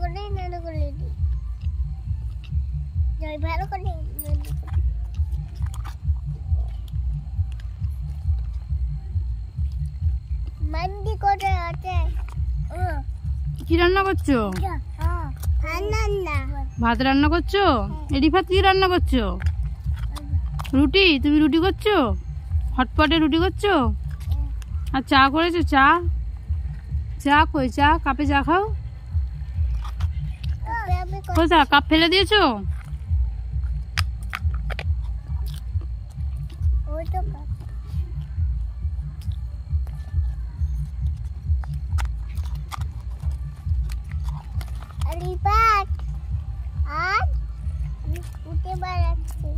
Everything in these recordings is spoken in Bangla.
করে নাড়ু করে দিই। জল ভালো করে মান্ডি করে আছে। কি রান্না করছো? ভাত রান্না করছো? এডি ভাত কি রান্না করছো? রুটি? তুমি রুটি করছো? হটপটে রুটি করছো? আর চা করেছো? চা চা কই? চা কাপে চা খাও? কোথা কাপ ফেলে দিয়েছো? উঠে বেড়াচ্ছে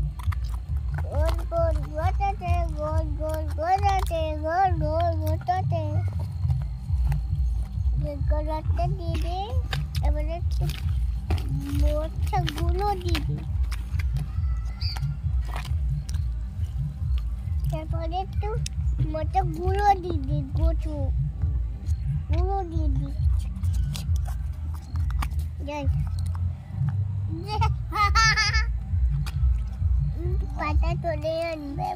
গোল গোল গোটাতে গোল গোল গোটাতে গোল গোল গোটাতে গোলাতে দিয়ে দে। এবারে একটু মোটা গুলো দিয়ে দে। তারপরে একটু মোটা গুলো দিয়ে দে। গোটু গুলো দিয়ে দি। যাই পাতা তুলে আনবে।